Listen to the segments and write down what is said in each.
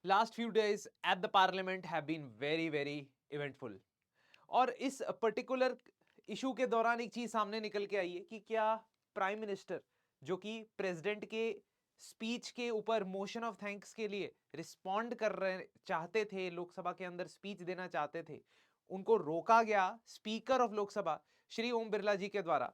last few days at the parliament have been very very eventful. और इस particular issue के दौरान एक चीज सामने निकल के आई है कि क्या प्राइम मिनिस्टर जो कि प्रेसिडेंट के स्पीच के ऊपर मोशन ऑफ थैंक्स के लिए रिस्पॉन्ड कर रहे चाहते थे, लोकसभा के अंदर स्पीच देना चाहते थे, उनको रोका गया स्पीकर ऑफ लोकसभा श्री ओम बिरला जी के द्वारा।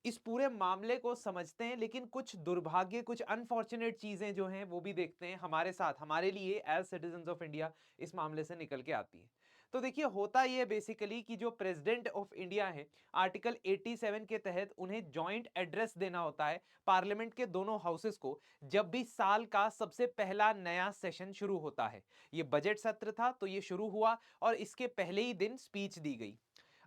इस पूरे मामले को समझते हैं, लेकिन कुछ दुर्भाग्य, कुछ अनफॉर्चुनेट चीजें जो हैं वो भी देखते हैं हमारे साथ, हमारे लिए एज सिटीजंस ऑफ इंडिया इस मामले से निकल के आती है। तो देखिए, होता ये बेसिकली कि जो प्रेसिडेंट ऑफ इंडिया है, आर्टिकल 87 के तहत उन्हें जॉइंट एड्रेस देना होता है पार्लियामेंट के दोनों हाउसेस को, जब भी साल का सबसे पहला नया सेशन शुरू होता है। ये बजट सत्र था तो ये शुरू हुआ और इसके पहले ही दिन स्पीच दी गई।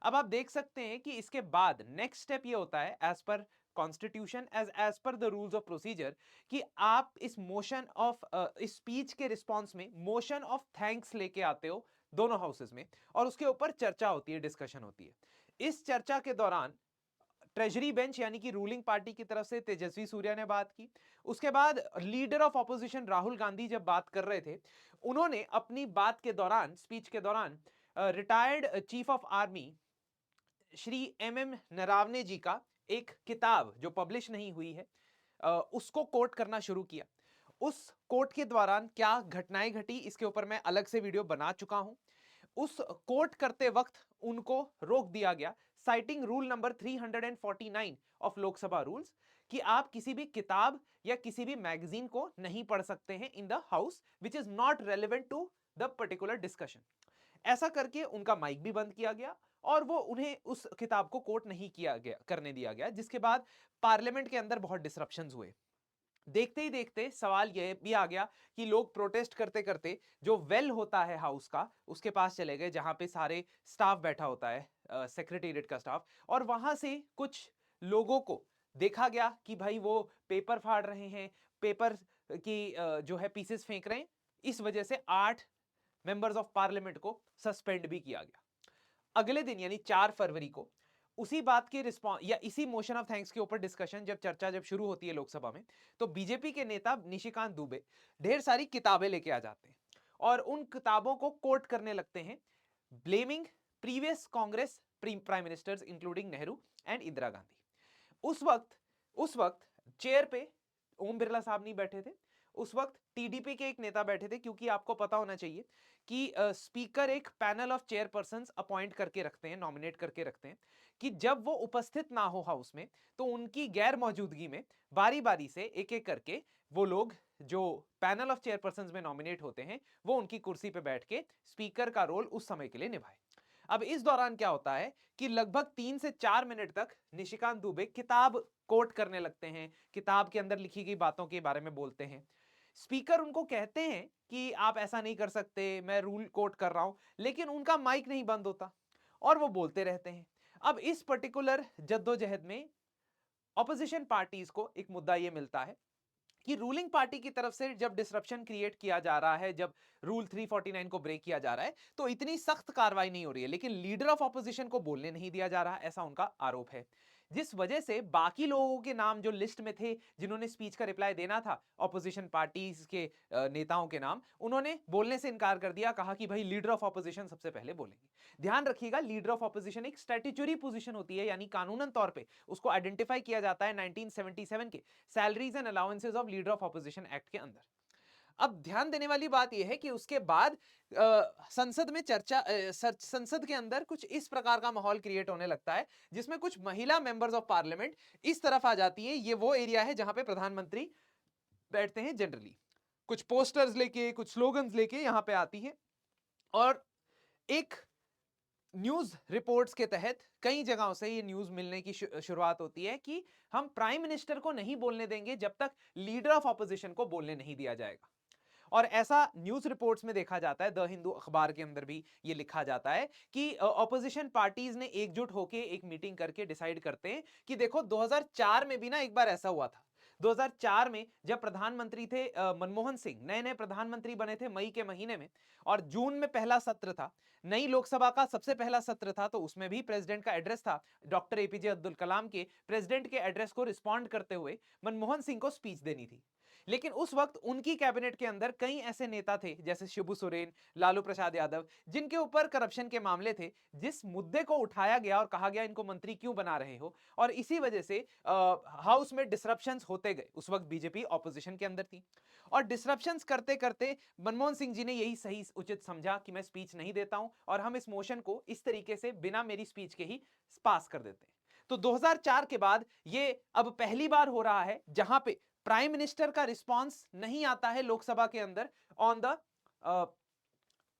अब आप देख सकते हैं कि इसके बाद नेक्स्ट स्टेप ये होता है as per constitution, as per the rules of procedure, कि आप इस मोशन ऑफ इस स्पीच के रिस्पॉन्स में मोशन ऑफ थैंक्स लेके आते हो दोनों हाउसेस में, और उसके ऊपर चर्चा होती है, डिस्कशन होती है। इस चर्चा के दौरान ट्रेजरी बेंच यानी कि रूलिंग पार्टी की तरफ से तेजस्वी सूर्या ने बात की। उसके बाद leader of opposition Rahul Gandhi जब बात कर रहे थे, उन्होंने अपनी बात के दौरान, स्पीच के दौरान, retired chief of army Shri M Naravane ji का एक किताब जो पब्लिश नहीं हुई है उसको कोट करना शुरू किया। उस कोट के दौरान क्या घटनाएं घटी, इसके ऊपर मैं अलग से वीडियो बना चुका हूं। उस कोट करते वक्त उनको रोक दिया गया, citing rule number 349 of Lok Sabha rules, कि आप किसी भी किताब या किसी भी मैगजीन को नहीं पढ़ सकते हैं in the house which is not relevant to the particular discussion. ऐसा करके उनका माइक भी बंद किया गया और वो उन्हें उस किताब को कोट नहीं किया गया, करने दिया गया, जिसके बाद पार्लियामेंट के अंदर बहुत डिसरप्शंस हुए। देखते ही देखते सवाल यह भी आ गया कि लोग प्रोटेस्ट करते करते जो वेल होता है हाउस का, उसके पास चले गए, जहां पे सारे स्टाफ बैठा होता है, सेक्रेटेरिएट का स्टाफ, और वहां से कुछ लोगों को देखा गया कि भाई वो पेपर फाड़ रहे हैं, पेपर की जो है पीसेस फेंक रहे हैं। इस वजह से 8 मेंबर्स ऑफ पार्लियामेंट को सस्पेंड भी किया गया। अगले दिन यानी 4 फरवरी को उसी बात के रिस्पॉन्स या इसी मोशन ऑफ थैंक्स के ऊपर डिस्कशन, जब चर्चा जब शुरू होती है लोकसभा में, तो बीजेपी के नेता निशिकांत दुबे ढेर सारी किताबें लेके आ जाते हैं और उन किताबों को कोट करने लगते हैं, blaming previous Congress prime ministers including Nehru and Indira Gandhi. उस वक्त चेयर पे ओम बिरला साहब नहीं बैठे थे, उस वक्त टीडीपी के एक नेता बैठे थे, क्योंकि आपको पता होना चाहिए कि स्पीकर एक पैनल ऑफ चेयरपर्सन्स अपॉइंट करके रखते हैं, नॉमिनेट करके रखते हैं, कि जब वो उपस्थित ना हो हाउस में तो उनकी गैर मौजूदगी में बारी बारी से एक एक करके वो लोग जो पैनल ऑफ चेयरपर्सन्स में नॉमिनेट होते हैं, वो उनकी कुर्सी पे बैठ के स्पीकर का रोल उस समय के लिए निभाए। अब इस दौरान क्या होता है कि लगभग 3 से 4 मिनट तक निशिकांत दुबे किताब कोट करने लगते हैं, किताब के अंदर लिखी गई बातों के बारे में बोलते हैं। स्पीकर उनको कहते हैं कि आप ऐसा नहीं कर सकते, मैं रूल कोट कर रहा हूं, लेकिन उनका माइक नहीं बंद होता और वो बोलते रहते हैं। अब इस पर्टिकुलर जद्दोजहद में ऑपोजिशन पार्टीज को एक मुद्दा यह मिलता है कि रूलिंग पार्टी की तरफ से जब डिसरप्शन क्रिएट किया जा रहा है, जब रूल 349 को ब्रेक किया जा रहा है, तो इतनी सख्त कार्रवाई नहीं हो रही है, लेकिन लीडर ऑफ ऑपोजिशन को बोलने नहीं दिया जा रहा, ऐसा उनका आरोप है। जिस वजह से बाकी लोगों के नाम जो लिस्ट में थे, जिन्होंने स्पीच का रिप्लाई देना था, ऑपोजिशन पार्टीज के नेताओं के नाम, उन्होंने बोलने से इनकार कर दिया, कहा कि भाई लीडर ऑफ ऑपोजिशन सबसे पहले बोलेंगे। ध्यान रखिएगा, लीडर ऑफ ऑपोजिशन एक स्टैट्यूटरी पोजीशन होती है, यानी कानूनन तौर पे उसको आइडेंटिफाई किया जाता है 1977 के salaries and allowances of leader of opposition act के अंदर। अब ध्यान देने वाली बात यह है कि उसके बाद संसद में चर्चा, संसद के अंदर कुछ इस प्रकार का माहौल क्रिएट होने लगता है, जिसमें कुछ महिला मेंबर्स ऑफ पार्लियामेंट इस तरफ आ जाती है। ये वो एरिया है जहां पे प्रधानमंत्री बैठते हैं जनरली, कुछ पोस्टर्स लेके, कुछ स्लोगन्स लेके यहां पे आती है, और एक न्यूज रिपोर्ट्स के तहत कई जगहों से ये न्यूज मिलने की शुरुआत होती है कि हम प्राइम मिनिस्टर को नहीं बोलने देंगे जब तक लीडर ऑफ ऑपोजिशन को बोलने नहीं दिया जाएगा। और ऐसा न्यूज रिपोर्ट्स में देखा जाता है, द हिंदू अखबार के अंदर भी ये लिखा जाता है कि ऑपोजिशन पार्टीज ने एकजुट होकर एक मीटिंग करके डिसाइड करते हैं कि देखो 2004 में भी ना एक बार ऐसा हुआ था। 2004 में जब प्रधानमंत्री थे मनमोहन सिंह, नए नए प्रधानमंत्री बने थे मई के महीने में, और जून में पहला सत्र था, नई लोकसभा का सबसे पहला सत्र था, तो उसमें भी प्रेसिडेंट का एड्रेस था, डॉक्टर एपीजे अब्दुल कलाम के प्रेसिडेंट के एड्रेस को रिस्पॉन्ड करते हुए मनमोहन सिंह को स्पीच देनी थी। लेकिन उस वक्त उनकी कैबिनेट के अंदर कई ऐसे नेता थे जैसे शिबू सोरेन, लालू प्रसाद यादव, जिनके ऊपर करप्शन के मामले थे, जिस मुद्दे को उठाया गया और कहा गया इनको मंत्री क्यों बना रहे हो, और इसी वजह से हाउस में डिसरप्शंस होते गए। उस वक्त बीजेपी ऑपोजिशन के अंदर थी और डिसरप्शंस करते करते मनमोहन सिंह जी ने यही सही उचित समझा कि मैं स्पीच नहीं देता हूं और हम इस मोशन को इस तरीके से बिना मेरी स्पीच के ही पास कर देते हैं। तो 2004 के बाद ये अब पहली बार हो रहा है जहां पे प्राइम मिनिस्टर का रिस्पांस नहीं आता है लोकसभा के अंदर on the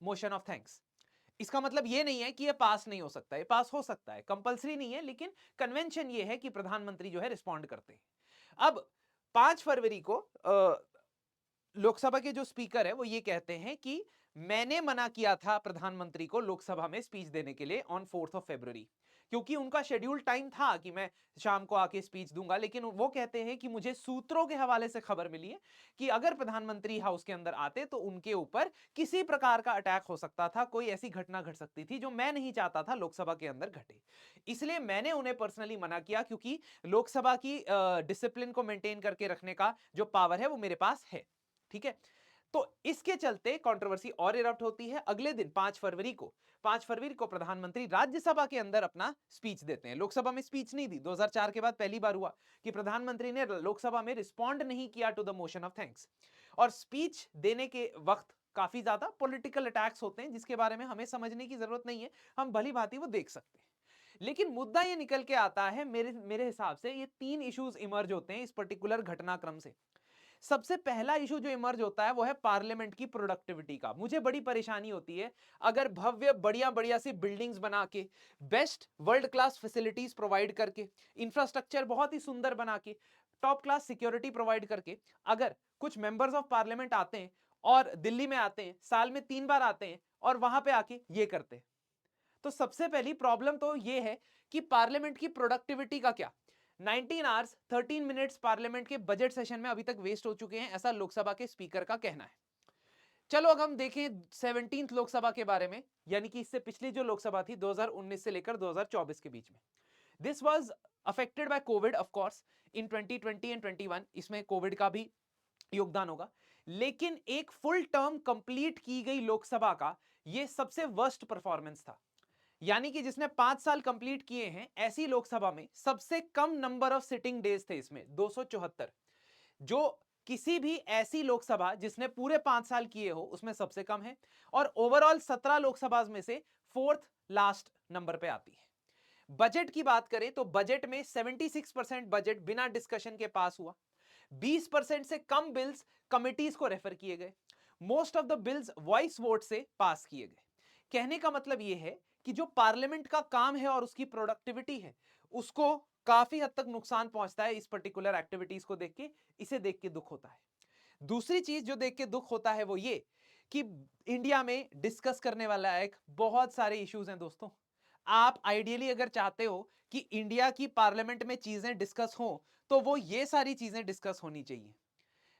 motion of thanks. इसका मतलब ये नहीं है कि ये पास नहीं हो सकता, ये पास हो सकता है, कंपलसरी नहीं है, लेकिन कन्वेंशन ये है कि प्रधानमंत्री जो है रिस्पॉन्ड करते हैं। अब 5 फरवरी को लोकसभा के जो स्पीकर है वो ये कहते हैं कि मैंने मना किया था प्रधानमंत्री को लोकसभा में स्पीच देने के लिए ऑन 4 फरवरी, क्योंकि उनका शेड्यूल टाइम था कि मैं शाम को आके स्पीच दूंगा, लेकिन वो कहते हैं कि मुझे सूत्रों के हवाले से खबर मिली है कि अगर प्रधानमंत्री हाउस के अंदर आते तो उनके ऊपर किसी प्रकार का अटैक हो सकता था, कोई ऐसी घटना घट सकती थी जो मैं नहीं चाहता था लोकसभा के अंदर घटे। इसलिए मैंने उन्हें पर्सनली मना किया, क्योंकि लोकसभा की डिसिप्लिन को मेंटेन करके रखने का जो पावर है वो मेरे पास है। ठीक है, तो इसके चलते कंट्रोवर्सी और इरप्ट होती है। अगले दिन 5 फरवरी को प्रधानमंत्री राज्यसभा के अंदर अपना स्पीच देते हैं। लोकसभा में स्पीच नहीं दी। 2004 के बाद पहली बार हुआ कि प्रधानमंत्री ने लोकसभा में रिस्पॉन्ड नहीं किया to the motion of thanks. और स्पीच देने के वक्त काफी ज्यादा पॉलिटिकल अटैक्स होते हैं जिसके बारे में हमें समझने की जरूरत नहीं है, हम भली भांति वो देख सकते हैं। लेकिन मुद्दा ये निकल के आता है, मेरे हिसाब से ये 3 इश्यूज इमर्ज होते हैं इस पर्टिकुलर घटनाक्रम से। सबसे पहला इशू जो इमर्ज होता है वो है पार्लियामेंट की प्रोडक्टिविटी का। मुझे बड़ी परेशानी होती है अगर भव्य बढ़िया बढ़िया सी बिल्डिंग्स बना के, best world class facilities provide करके, इंफ्रास्ट्रक्चर बहुत ही सुंदर बना के, टॉप क्लास सिक्योरिटी प्रोवाइड करके, अगर कुछ मेंबर्स ऑफ पार्लियामेंट आते हैं और दिल्ली में आते हैं, साल में 3 बार आते हैं और वहां पे आके ये करते हैं, तो सबसे पहली प्रॉब्लम तो ये है कि पार्लियामेंट की प्रोडक्टिविटी का क्या। 19 आवर्स 13 मिनट्स पार्लियामेंट के बजट सेशन में अभी तक वेस्ट हो चुके हैं, ऐसा लोकसभा के स्पीकर का कहना है। चलो अगर हम देखें 17th लोकसभा के बारे में, यानी कि इससे पिछली जो लोकसभा थी 2019 से लेकर 2024 के बीच में, this was affected by Covid of course in 2020 and 21, इसमें कोविड का भी योगदान होगा, लेकिन एक फुल टर्म कंप्लीट की गई लोकसभा का यह सबसे वर्स्ट परफॉर्मेंस था। यानी कि जिसने 5 साल कंप्लीट किए हैं, ऐसी लोकसभा में सबसे कम नंबर ऑफ सिटिंग डेज थे इसमें 274, जो किसी भी ऐसी लोकसभा जिसने पूरे 5 साल किए हो उसमें सबसे कम है, और ओवरऑल 17 लोकसभा में से 4th लास्ट नंबर पे आती है। बजट की बात करें तो बजट में 76% बजट बिना डिस्कशन के पास हुआ। 20% से कम बिल्स कमिटीज को रेफर किए गए। Most of the bills voice vote से पास किए गए। कहने का मतलब यह है कि जो पार्लियामेंट का काम है और उसकी प्रोडक्टिविटी है, उसको काफी हद तक नुकसान पहुंचता है इस पर्टिकुलर एक्टिविटीज को देख के। इसे देख के दुख होता है। दूसरी चीज जो देख के दुख होता है वो ये कि इंडिया में डिस्कस करने वाला एक बहुत सारे इश्यूज हैं दोस्तों। आप आइडियली अगर चाहते हो कि इंडिया की पार्लियामेंट में चीजें डिस्कस हो, तो वो ये सारी चीजें डिस्कस होनी चाहिए।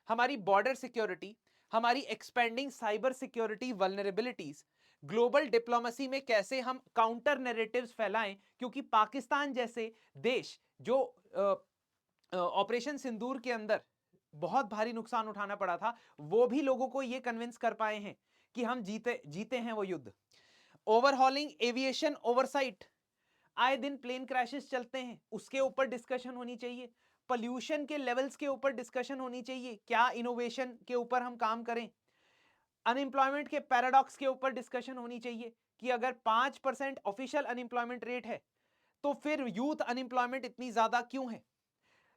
हमारी बॉर्डर सिक्योरिटी, हमारी expanding cyber security vulnerabilities, global diplomacy में कैसे हम काउंटर नैरेटिव्स फैलाएं, क्योंकि पाकिस्तान जैसे देश जो ऑपरेशन सिंदूर के अंदर बहुत भारी नुकसान उठाना पड़ा था, वो भी लोगों को यह कन्विंस कर पाए हैं कि हम जीते हैं वो युद्ध। ओवरहॉलिंग एविएशन ओवरसाइट, आए दिन प्लेन क्रैशेस चलते हैं, उसके ऊपर डिस्कशन होनी चाहिए। पोल्यूशन के लेवल्स के ऊपर डिस्कशन होनी चाहिए, क्या इनोवेशन के ऊपर हम काम करें। अनएम्प्लॉयमेंट के पैराडॉक्स के ऊपर डिस्कशन होनी चाहिए कि अगर 5% ऑफिशियल अनएम्प्लॉयमेंट रेट है तो फिर यूथ अनएम्प्लॉयमेंट इतनी ज्यादा क्यों है।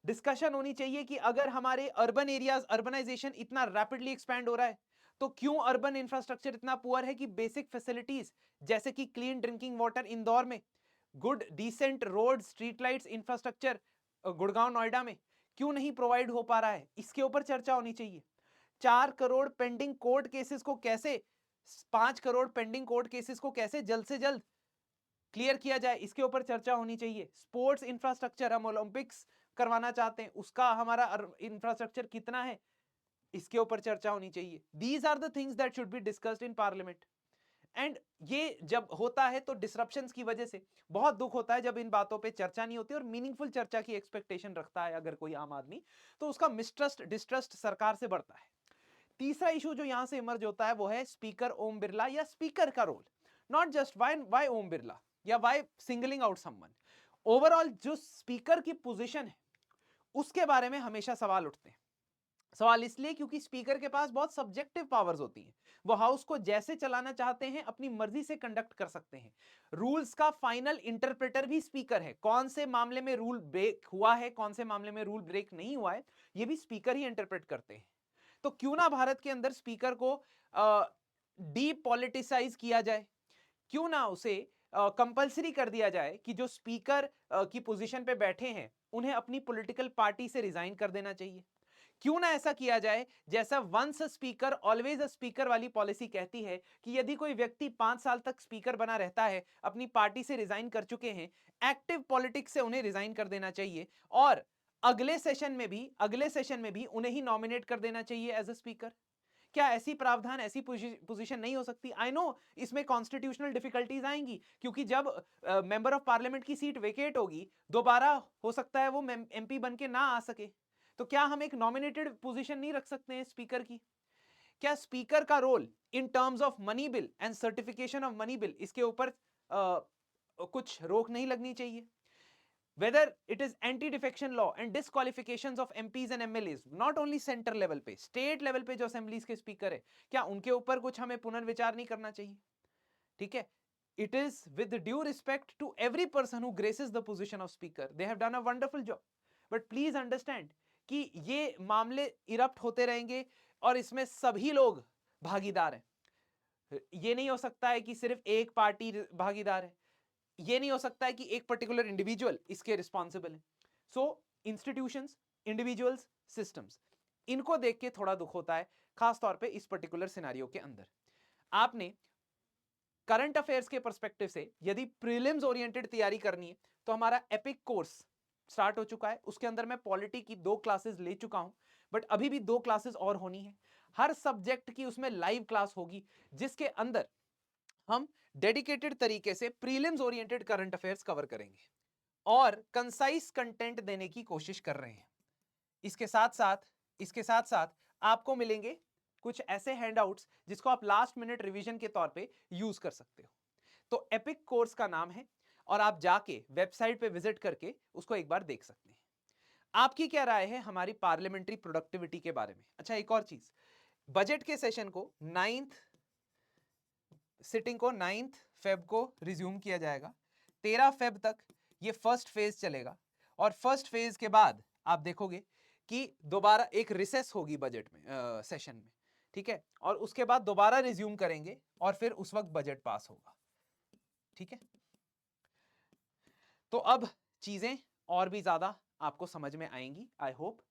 डिस्कशन होनी चाहिए कि अगर हमारे अर्बन एरियाज, अर्बनाइजेशन इतना रैपिडली एक्सपैंड हो रहा है, तो क्यों अर्बन इंफ्रास्ट्रक्चर इतना पुअर है कि बेसिक फैसिलिटीज जैसे कि क्लीन ड्रिंकिंग वाटर इंदौर में, good decent road, street lights, infrastructure Gurgaon Noida में क्यों नहीं प्रोवाइड हो पा रहा है, इसके ऊपर चर्चा होनी चाहिए। 4 करोड़ पेंडिंग कोर्ट केसेस को कैसे, 5 करोड़ पेंडिंग कोर्ट केसेस को कैसे जल्द से जल्द क्लियर किया जाए, इसके ऊपर चर्चा होनी चाहिए। स्पोर्ट्स इंफ्रास्ट्रक्चर, हम ओलंपिक्स करवाना चाहते हैं, उसका हमारा इंफ्रास्ट्रक्चर कितना है, इसके ऊपर चर्चा होनी चाहिए। These are the things that should be discussed in parliament. And ये जब होता है तो डिसरप्शंस की वजह से बहुत दुख होता है जब इन बातों पे चर्चा नहीं होती और मीनिंगफुल चर्चा की एक्सपेक्टेशन रखता है अगर कोई आम आदमी, तो उसका मिसट्रस्ट डिस्ट्रस्ट सरकार से बढ़ता है। तीसरा इशू जो यहां से इमर्ज होता है वो है स्पीकर ओम बिरला या स्पीकर का role. Not just why Om Birla या why singling out someone, overall जो स्पीकर की पोजीशन है उसके बारे में हमेशा सवाल उठते हैं। सवाल इसलिए क्योंकि स्पीकर के पास बहुत सब्जेक्टिव पावर्स होती हैं, वो हाउस को जैसे चलाना चाहते हैं अपनी मर्जी से कंडक्ट कर सकते हैं। रूल्स का फाइनल इंटरप्रेटर भी स्पीकर है, कौन से मामले में रूल ब्रेक हुआ है, कौन से मामले में रूल ब्रेक नहीं हुआ है, ये भी स्पीकर ही इंटरप्रेट करते हैं। तो क्यों ना भारत के अंदर स्पीकर को डीपॉलिटिसाइज किया जाए, क्यों ना उसे कंपलसरी कर दिया जाए कि जो स्पीकर की पोजीशन पे बैठे हैं उन्हें अपनी पॉलिटिकल पार्टी से रिजाइन कर देना चाहिए। क्यों ना ऐसा किया जाए जैसा once a speaker always a speaker वाली पॉलिसी कहती है कि यदि कोई व्यक्ति 5 साल तक स्पीकर बना रहता है, अपनी पार्टी से रिजाइन कर चुके हैं, एक्टिव पॉलिटिक्स से उन्हें रिजाइन कर देना चाहिए और अगले सेशन में भी उन्हें ही नॉमिनेट कर देना चाहिए एज अ स्पीकर। क्या ऐसी प्रावधान, ऐसी पोजीशन नहीं हो सकती? आई नो इसमें कॉन्स्टिट्यूशनल डिफिकल्टीज आएंगी क्योंकि जब मेंबर ऑफ पार्लियामेंट की सीट वेकेट होगी दोबारा हो सकता है वो एमपी बन के ना आ सके, तो क्या हम एक नॉमिनेटेड पोजीशन नहीं रख सकते हैं स्पीकर की? क्या स्पीकर का role in terms of money bill and certification of money bill, इसके ऊपर कुछ रोक नहीं लगनी चाहिए? whether it is anti-defection law and disqualifications of MPs and MLAs, not only center level पे, state level पे जो assemblies के speaker है, क्या उनके ऊपर कुछ हमें पुनर्विचार नहीं करना चाहिए? ठीक है, it is with due respect to every person who graces the position of speaker, they have done a wonderful job, but please understand कि ये मामले इरप्ट होते रहेंगे और इसमें सभी लोग भागीदार हैं। ये नहीं हो सकता है कि सिर्फ एक पार्टी भागीदार है, ये नहीं हो सकता है कि एक पर्टिकुलर इंडिविजुअल इसके रिस्पॉन्सिबल है। सो इंस्टीट्यूशंस, इंडिविजुअल्स, सिस्टम्स, इनको देख के थोड़ा दुख होता है, खास तौर पे इस पर्टिकुलर सिनेरियो के अंदर। आपने करंट अफेयर्स के पर्सपेक्टिव से यदि प्रीलिम्स ओरिएंटेड तैयारी करनी है तो हमारा एपिक कोर्स स्टार्ट हो चुका है, उसके अंदर मैं पॉलिटी की 2 क्लासेस ले चुका हूं, बट अभी भी 2 क्लासेस और होनी है। हर सब्जेक्ट की उसमें लाइव क्लास होगी जिसके अंदर हम डेडिकेटेड तरीके से prelims oriented current affairs cover करेंगे और कंसाइज कंटेंट देने की कोशिश कर रहे हैं। इसके साथ साथ आपको मिलेंगे कुछ ऐसे हैंडआउट्स जिसको आप लास्ट मिनट रिवीजन के तौर पे यूज कर सकते हो। तो एपिक कोर्स का नाम है और आप जाके वेबसाइट पे विजिट करके उसको एक बार देख सकते हैं। आपकी क्या राय है हमारी पार्लियामेंट्री प्रोडक्टिविटी के बारे में? अच्छा, एक और चीज, बजट के सेशन को 9th सिटिंग को 9th फेब को रिज्यूम किया जाएगा। 13 फेब तक ये फर्स्ट फेज चलेगा और फर्स्ट फेज के बाद आप देखोगे कि दोबारा एक रिसेस होगी बजट में, सेशन में, ठीक है, और उसके बाद दोबारा रिज्यूम करेंगे और फिर उस वक्त बजट पास होगा। ठीक है, तो अब चीजें और भी ज्यादा आपको समझ में आएंगी आई होप,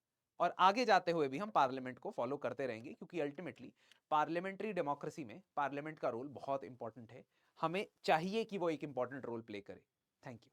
और आगे जाते हुए भी हम पार्लियामेंट को फॉलो करते रहेंगे क्योंकि अल्टीमेटली पार्लियामेंट्री डेमोक्रेसी में पार्लियामेंट का रोल बहुत इंपॉर्टेंट है, हमें चाहिए कि वो एक इंपॉर्टेंट रोल प्ले करे। Thank you.